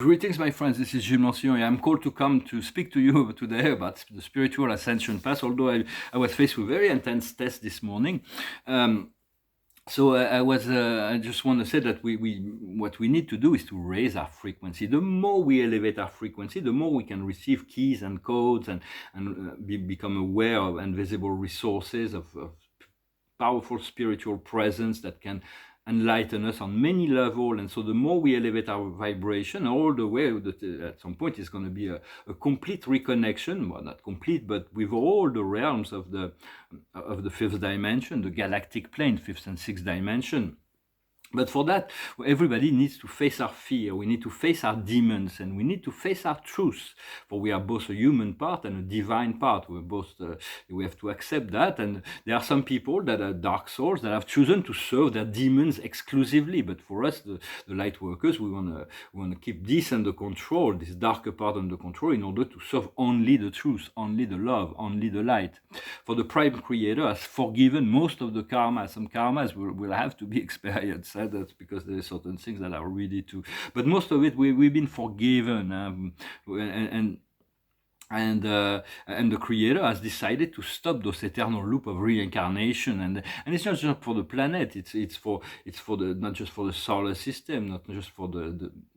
Greetings, my friends. This is Gilles Lancion. I'm called to come to speak to you today about the spiritual ascension path. Although I was faced with very intense tests this morning, I just want to say that what we need to do is to raise our frequency. The more we elevate our frequency, the more we can receive keys and codes and become aware of invisible resources of powerful spiritual presence that can enlighten us on many levels. And so the more we elevate our vibration, all the way at some point it's going to be a complete reconnection, well, not complete, but with all the realms of the fifth dimension, the galactic plane, fifth and sixth dimension. But for that, everybody needs to face our fear. We need to face our demons, and we need to face our truths. For we are both a human part and a divine part. We have to accept that. And there are some people that are dark souls that have chosen to serve their demons exclusively. But for us, the light workers, we want to keep this under control, this darker part under control, in order to serve only the truth, only the love, only the light. For the Prime Creator has forgiven most of the karma. Some karmas will have to be experienced. That's because there are certain things that are really too. But most of it, we've been forgiven, and the Creator has decided to stop those eternal loop of reincarnation, and it's not just for the planet. It's for the, not just for the solar system, not just for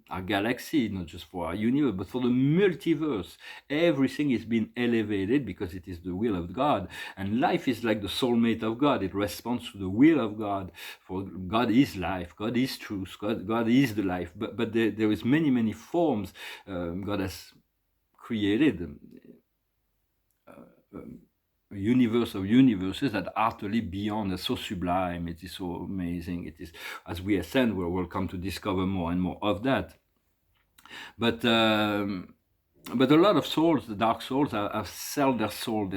our galaxy, not just for our universe, but for the multiverse. Everything is being elevated because it is the will of God, and life is like the soulmate of God. It responds to the will of God. For God is life, God is truth, God is the life. But there is many forms God has created. A universe of universes that are utterly beyond, so sublime. It is so amazing. It is, as we ascend, we'll come to discover more and more of that. But a lot of souls, the dark souls, have sold their soul,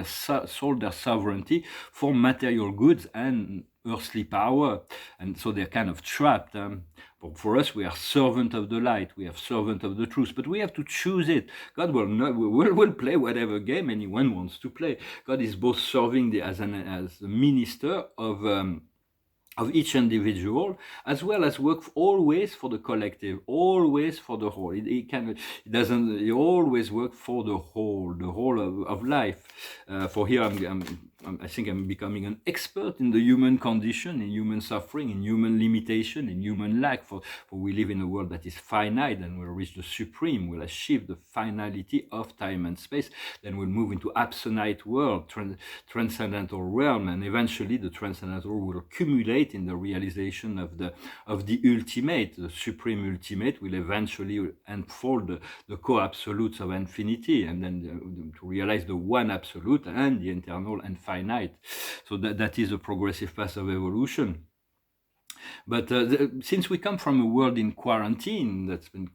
sold their sovereignty for material goods and earthly power, and so they're kind of trapped. But for us, we are servant of the light, we are servant of the truth, but we have to choose it. God will play whatever game anyone wants to play. God is both serving as a minister of each individual, as well as work always for the collective, always for the whole. He always work for the whole of life. For here, I think I'm becoming an expert in the human condition, in human suffering, in human limitation, in human lack. For we live in a world that is finite, and we'll reach the supreme. We'll achieve the finality of time and space. Then we'll move into absolute world, transcendental realm, and eventually the transcendental will accumulate in the realization of the ultimate. The supreme ultimate will eventually unfold the co-absolutes of infinity, and then to realize the one absolute and the eternal and finite. So that is a progressive path of evolution. But since we come from a world in quarantine, that's been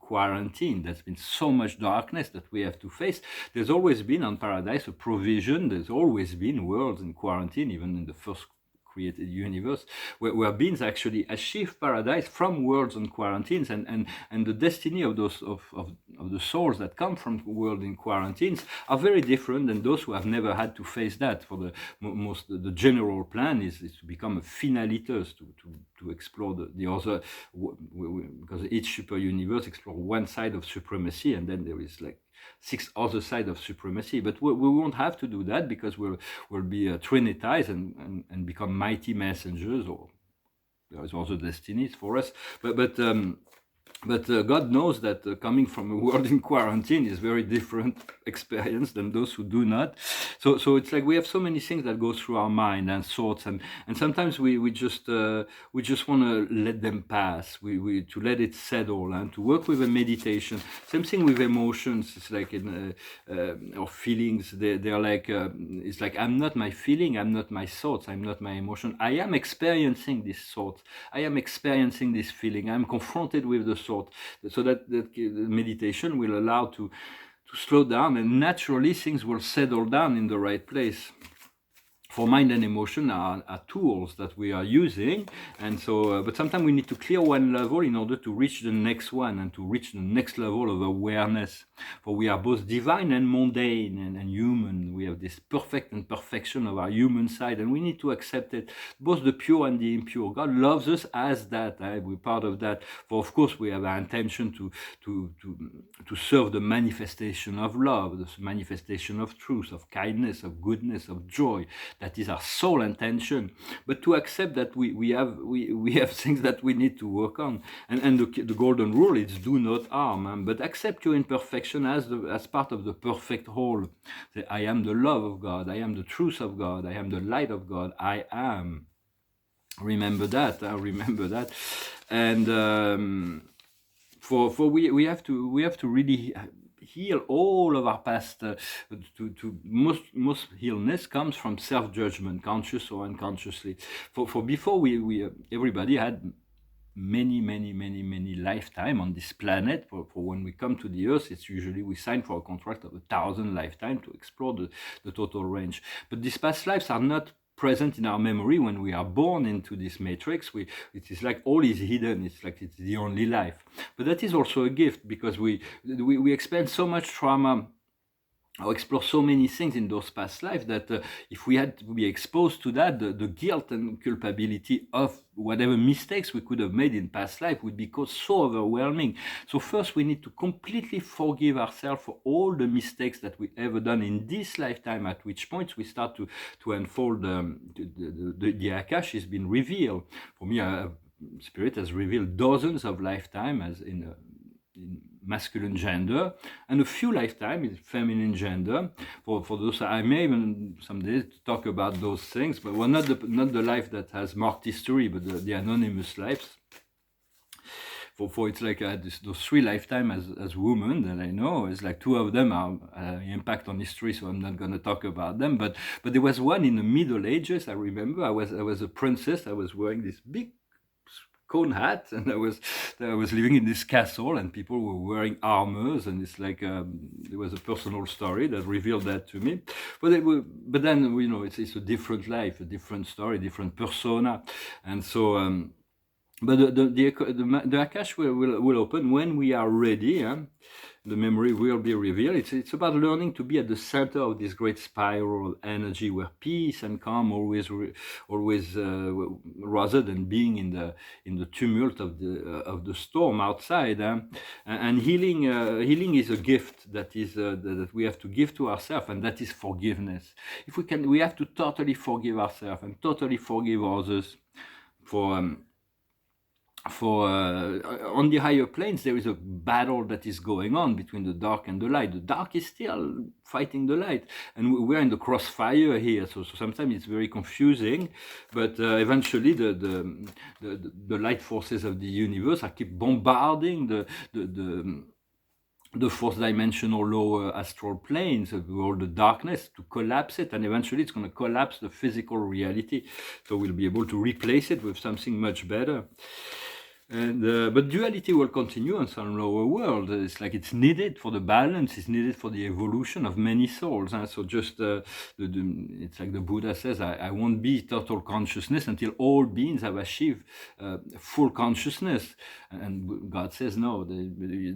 so much darkness that we have to face, there's always been on Paradise a provision. There's always been worlds in quarantine, even in the first created universe, where beings actually achieve paradise from worlds and quarantines, and the destiny of those of the souls that come from world in quarantines are very different than those who have never had to face that. For the general plan is to become a finalitas, to explore the other, because each super universe explores one side of supremacy, and then there is like 6 other sides of supremacy. But we won't have to do that, because we'll be trinitized and become mighty messengers, or there is also destinies for us. But God knows that coming from a world in quarantine is very different experience than those who do not. So it's like we have so many things that go through our mind and thoughts, and sometimes we just want to let them pass. We to let it settle, and to work with a meditation. Same thing with emotions. It's like or feelings. They're like it's like, I'm not my feeling, I'm not my thoughts, I'm not my emotion. I am experiencing this thought. I am experiencing this feeling. I'm confronted with the thought. So that meditation will allow to slow down, and naturally things will settle down in the right place. for mind and emotion are tools that we are using, and so but sometimes we need to clear one level in order to reach the next one and to reach the next level of awareness. For we are both divine and mundane and human. We have this perfect imperfection of our human side, and we need to accept it, both the pure and the impure. God loves us as that. We're part of that. For of course we have our intention to serve the manifestation of love, the manifestation of truth, of kindness, of goodness, of joy. That is our sole intention. But to accept that we have things that we need to work on. And the golden rule is do not harm. But accept your imperfection as part of the perfect whole. Say, I am the love of God. I am the truth of God. I am the light of God. I am. Remember that. Remember that. And for we have to really heal all of our past. Most illness comes from self-judgment, conscious or unconsciously. For before we everybody had many lifetime on this planet. For when we come to the earth, it's usually we sign for a contract of 1,000 lifetime to explore the total range. But these past lives are not present in our memory when we are born into this matrix. It is like all is hidden. It's like it's the only life. But that is also a gift, because we experience so much trauma or explore so many things in those past lives that if we had to be exposed to that, the guilt and culpability of whatever mistakes we could have made in past life would become so overwhelming. So first we need to completely forgive ourselves for all the mistakes that we ever done in this lifetime, at which point we start to unfold the Akash has been revealed. For me, Spirit has revealed dozens of lifetimes as in masculine gender, and a few lifetimes in feminine gender. For those, I may even someday talk about those things, but well, not the life that has marked history, but the anonymous lives. For it's like those 3 lifetimes as women that I know. It's like 2 of them are impact on history, so I'm not going to talk about them. But there was one in the Middle Ages. I remember I was a princess. I was wearing this big cone hat, and I was living in this castle, and people were wearing armors, and it's like there was a personal story that revealed that to me. But then it's a different life, a different story, different persona, and so. But the Akash will open when we are ready. The memory will be revealed. It's about learning to be at the center of this great spiral of energy, where peace and calm always rather than being in the tumult of the storm outside. And healing is a gift that we have to give to ourselves, and that is forgiveness. If we have to totally forgive ourselves and totally forgive others. On the higher planes, there is a battle that is going on between the dark and the light. The dark is still fighting the light, and we're in the crossfire here. So sometimes it's very confusing, but eventually the light forces of the universe are keep bombarding the fourth dimensional lower astral planes of all the darkness to collapse it, and eventually it's going to collapse the physical reality. So we'll be able to replace it with something much better. And but duality will continue on some lower world. It's like it's needed for the balance. It's needed for the evolution of many souls. So just it's like the Buddha says, I won't be total consciousness until all beings have achieved full consciousness. And God says no.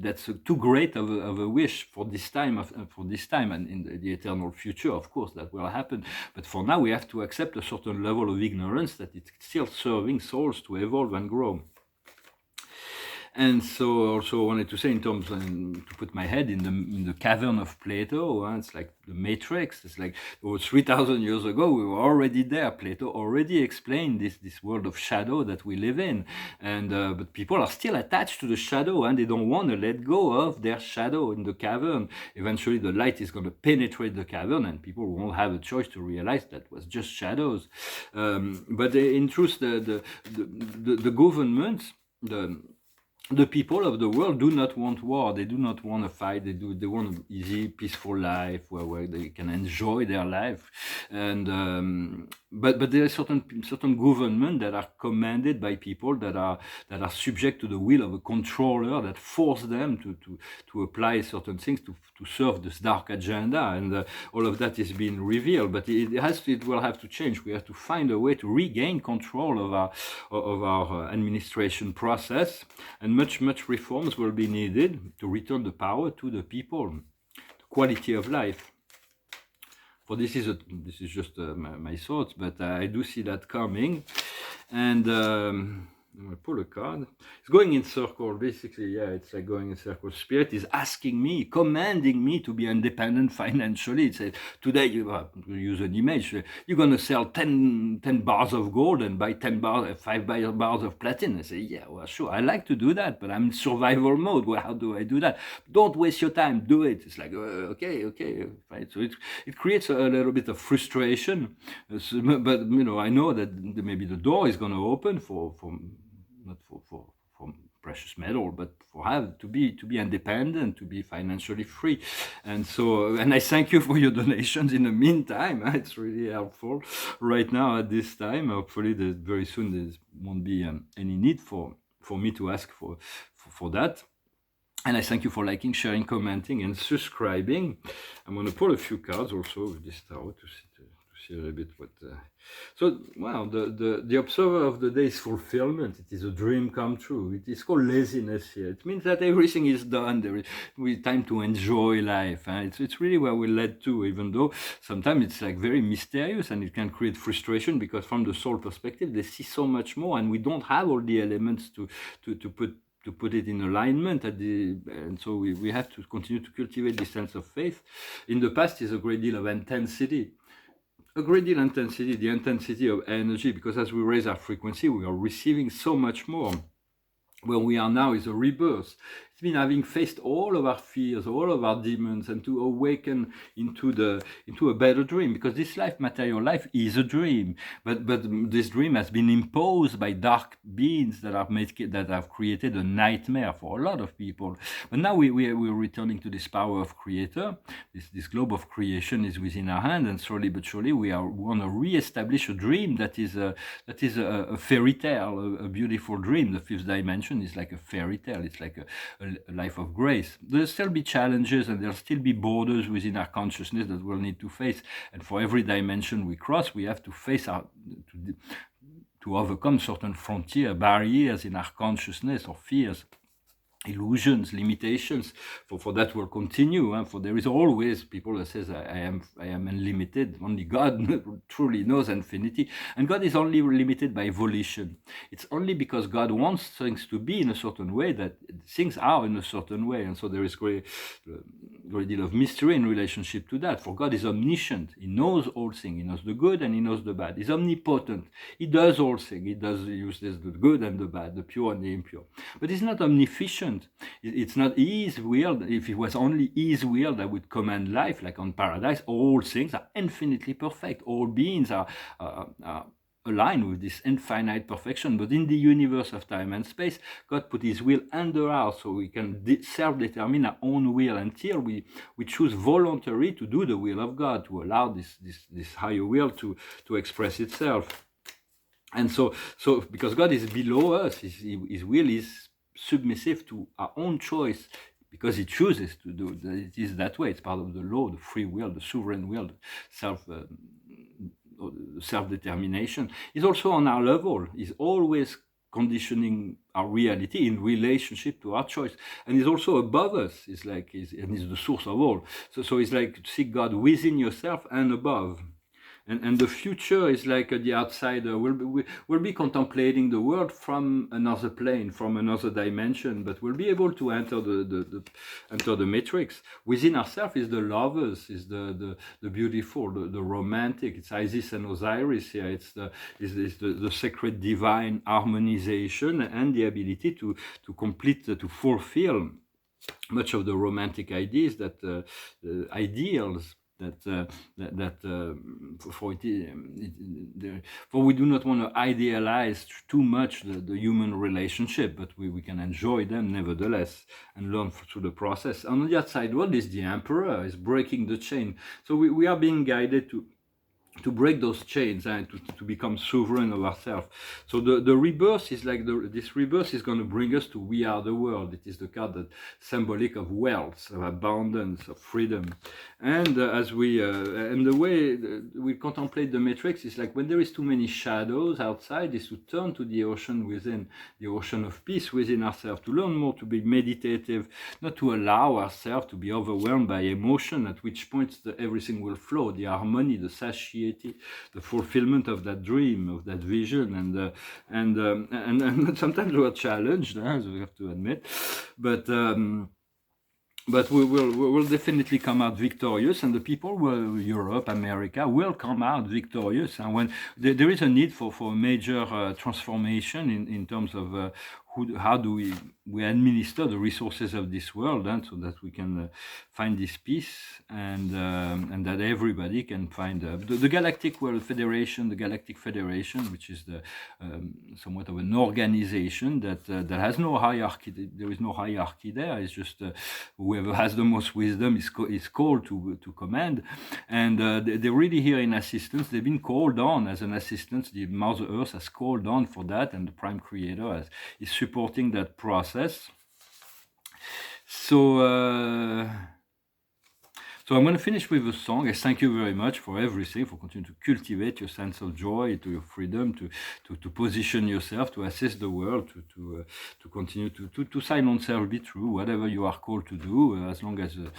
That's too great of a wish for this time. And in the eternal future, of course, that will happen. But for now, we have to accept a certain level of ignorance that it's still serving souls to evolve and grow. And so also wanted to say, in terms to put my head in the cavern of Plato, it's like the Matrix. It's like 3,000 years ago we were already there. Plato already explained this world of shadow that we live in, and but people are still attached to the shadow, and they don't want to let go of their shadow in the cavern. Eventually the light is going to penetrate the cavern, and people won't have a choice to realize that was just shadows. But in truth, the governments, the people of the world do not want war. They do not want to fight. They want an easy, peaceful life where they can enjoy their life. And but there are certain government that are commanded by people that are subject to the will of a controller that force them to apply certain things to serve this dark agenda. And all of that is being revealed. But it will have to change. We have to find a way to regain control of our administration process, and much reforms will be needed to return the power to the people, quality of life. For this is just my thoughts, but I do see that coming. And I'm gonna pull a card. It's going in circle, basically. Yeah, it's like going in circle. Spirit is asking me, commanding me to be independent financially. It says, today, you use an image, you're going to sell 10 bars of gold and buy 5 bars of platinum. I say, yeah, well, sure, I like to do that, but I'm in survival mode. Well, how do I do that? Don't waste your time, do it. It's like, okay, right. So it creates a little bit of frustration. But, I know that maybe the door is going to open for not for precious metal, but for to be independent, to be financially free. And so, and I thank you for your donations in the meantime. It's really helpful right now at this time. Hopefully very soon there won't be any need for me to ask for that. And I thank you for liking, sharing, commenting, and subscribing. I'm going to pull a few cards also with this tarot to see a little bit what. So, wow, the observer of the day is fulfillment. It is a dream come true. It is called laziness here. It means that everything is done. There is time to enjoy life. It's really where we led to, even though sometimes it's like very mysterious and it can create frustration, because from the soul perspective, they see so much more, and we don't have all the elements to put it in alignment and so we have to continue to cultivate this sense of faith. In the past is a great deal of intensity. The intensity of energy, because as we raise our frequency, we are receiving so much more. Where we are now is a rebirth. It's been having faced all of our fears, all of our demons, and to awaken into a better dream. Because this life, material life, is a dream. But this dream has been imposed by dark beings that have created a nightmare for a lot of people. But now we're returning to this power of Creator. This globe of creation is within our hand, and slowly but surely we want to re-establish a dream that is a fairy tale, a beautiful dream. The fifth dimension is like a fairy tale. It's like a life of grace. There'll still be challenges, and there'll still be borders within our consciousness that we'll need to face. And for every dimension we cross, we have to face to overcome certain frontier barriers in our consciousness, or fears, illusions, limitations. For that will continue. For there is always people that says I am unlimited. Only God truly knows infinity, and God is only limited by volition. It's only because God wants things to be in a certain way that things are in a certain way, and so there is great deal of mystery in relationship to that. For God is omniscient. He knows all things. He knows the good and he knows the bad. He's omnipotent. He does all things. He does use the good and the bad, the pure and the impure. But he's not omniscient. It's not his will. If it was only his will that would command life, like on paradise, all things are infinitely perfect. All beings are aligned with this infinite perfection. But in the universe of time and space, God put his will under ours, so we can self-determine our own will until we choose voluntarily to do the will of God, to allow this higher will to express itself. And so because God is below us, his will is submissive to our own choice, because he chooses to do it. Is that way. It's part of the law, the free will, the sovereign will, self-determination. Is also on our level. Is always conditioning our reality in relationship to our choice, and is also above us. It's like and is the source of all. So it's like to see God within yourself and above. And the future is like the outsider. We'll be contemplating the world from another plane, from another dimension, but we'll be able to enter the matrix. Within ourselves is the lovers, is the beautiful, the romantic. It's Isis and Osiris here. It's the sacred divine harmonization and the ability to complete, to fulfill much of the romantic ideas ideals for for we do not want to idealize too much the human relationship, but we can enjoy them nevertheless and learn through the process. On the outside world is the emperor, is breaking the chain. So we are being guided to break those chains and to become sovereign of ourselves. So the rebirth is like this rebirth is going to bring us to we are the world. It is the card that symbolic of wealth, of abundance, of freedom. And as we and the way we contemplate the matrix is like when there is too many shadows outside, is to turn to the ocean within, the ocean of peace within ourselves, to learn more, to be meditative, not to allow ourselves to be overwhelmed by emotion, at which point everything will flow, the harmony, the satiety, the fulfillment of that dream, of that vision. And sometimes we're challenged, as we have to admit, but we will definitely come out victorious, and the people will, Europe, America, will come out victorious. And when there is a need for a major transformation in terms of how do we administer the resources of this world, and so that we can find this peace, and that everybody can find the Galactic World Federation, the Galactic Federation, which is the somewhat of an organization that has no hierarchy. There is no hierarchy there. It's just whoever has the most wisdom is called to command, and they're really here in assistance. They've been called on as an assistance. The Mother Earth has called on for that, and the Prime Creator is supporting that process. So so I'm going to finish with a song. I thank you very much for everything, for continuing to cultivate your sense of joy, to your freedom, to position yourself, to assess the world, to continue to silence self, be true, whatever you are called to do, as long as it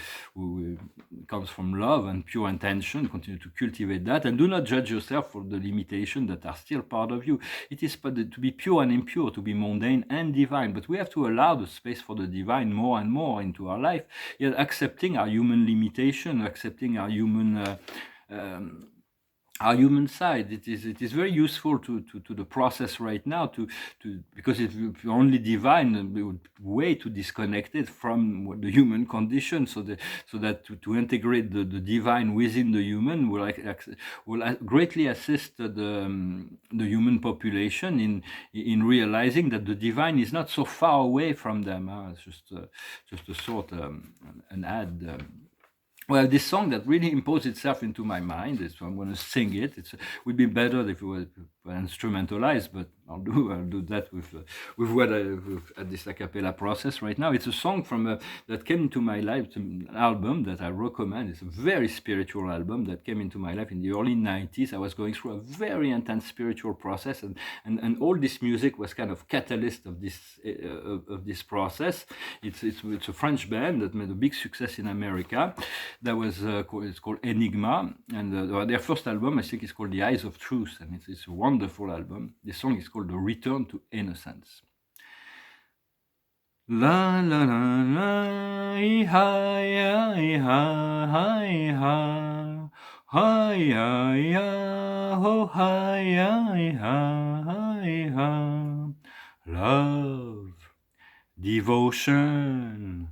comes from love and pure intention. Continue to cultivate that, and do not judge yourself for the limitations that are still part of you. It is to be pure and impure, to be mundane and divine, but we have to allow the space for the divine more and more into our life, yet accepting our human limitations, accepting our human side. It is very useful to the process right now, because if you're only divine, we would way too disconnected from the human condition, so that to integrate the divine within the human will greatly assist the human population in realizing that the divine is not so far away from them. It's just a sort an ad. Well, this song that really imposed itself into my mind, so I'm going to sing it. It would be better if it were instrumentalized, but I'll do that with at this a cappella process right now. It's a song from that came into my life. It's an album that I recommend. It's a very spiritual album that came into my life in the early 90s. I was going through a very intense spiritual process, and all this music was kind of catalyst of this process. It's a French band that made a big success in America. That was it's called Enigma, and their first album, I think, is called The Eyes of Truth, and it's a wonderful album. The song is called The Return to Innocence. La la la la, hi hi hi hi hi hi ho hi hi hi hi. Love, devotion,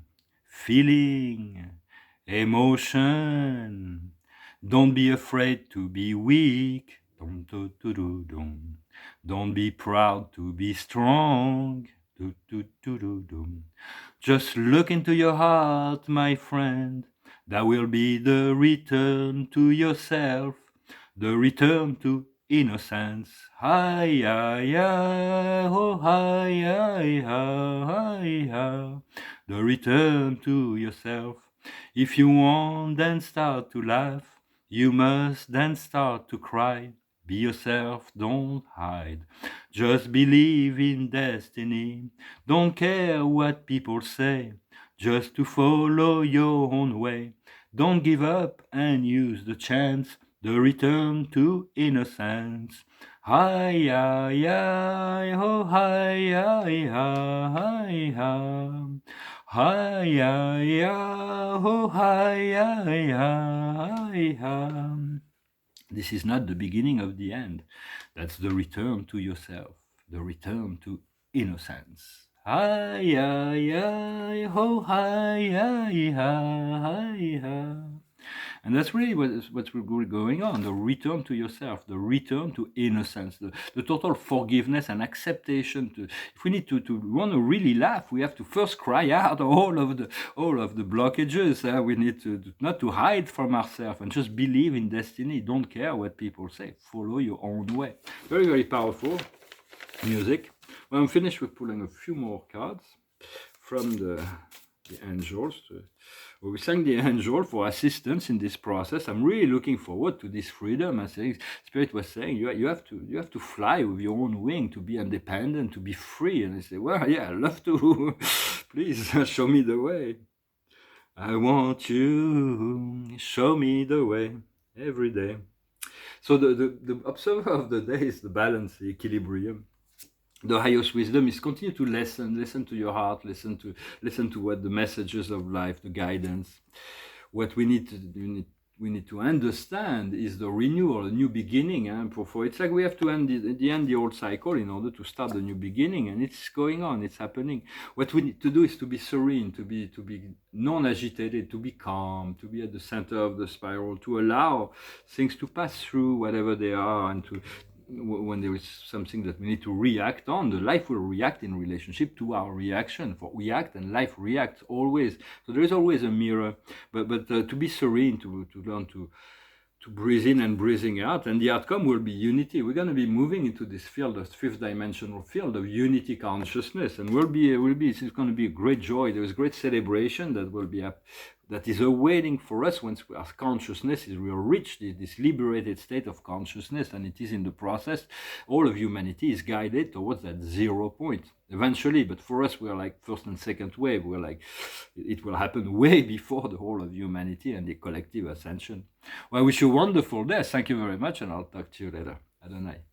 feeling, emotion. Don't be afraid to be weak. Don't be proud to be strong. Just look into your heart, my friend. That will be the return to yourself, the return to innocence. Hi, hi, hi, oh, hi, hi, hi, hi. The return to yourself. If you want, then start to laugh. You must then start to cry. Be yourself, don't hide. Just believe in destiny. Don't care what people say. Just to follow your own way. Don't give up and use the chance. The return to innocence. Hi, hi, hi, oh, hi, hi, hi, hi. Hi, hi, hi, oh, hi, hi, hi, hi. This is not the beginning of the end. That's the return to yourself, the return to innocence. Hi, hi, hi, oh, hi, hi, hi, hi. And that's really what's going on, the return to yourself, the return to innocence, the total forgiveness and acceptation. If we need to want to really laugh, we have to first cry out all of the blockages. We need to not to hide from ourselves and just believe in destiny. Don't care what people say. Follow your own way. Very, very powerful music. When I'm finished with pulling a few more cards from the angels. We thank the angel for assistance in this process. I'm really looking forward to this freedom. I think Spirit was saying you have to fly with your own wing, to be independent, to be free. And I say, well, yeah, I love to. Please show me the way. I want you, show me the way every day. So the observer of the day is the balance, the equilibrium. The highest wisdom is continue to listen to your heart, listen to what the messages of life, the guidance. What we need to understand is the renewal, a new beginning. For it's like we have to end the old cycle in order to start the new beginning, and it's going on, it's happening. What we need to do is to be serene, to be non-agitated, to be calm, to be at the center of the spiral, to allow things to pass through, whatever they are, and when there is something that we need to react on, the life will react in relationship to our reaction. For we act and life reacts always. So there is always a mirror. But to be serene, to learn to breathe in and breathing out, and the outcome will be unity. We're going to be moving into this field, the fifth dimensional field of unity consciousness, and it's going to be a great joy. There is great celebration that is awaiting for us once our consciousness will reach this liberated state of consciousness, and it is in the process. All of humanity is guided towards that 0 point eventually, but for us, we are like first and second wave. We're like, it will happen way before the whole of humanity and the collective ascension. Well, I wish you a wonderful day. Thank you very much, and I'll talk to you later. Adonai.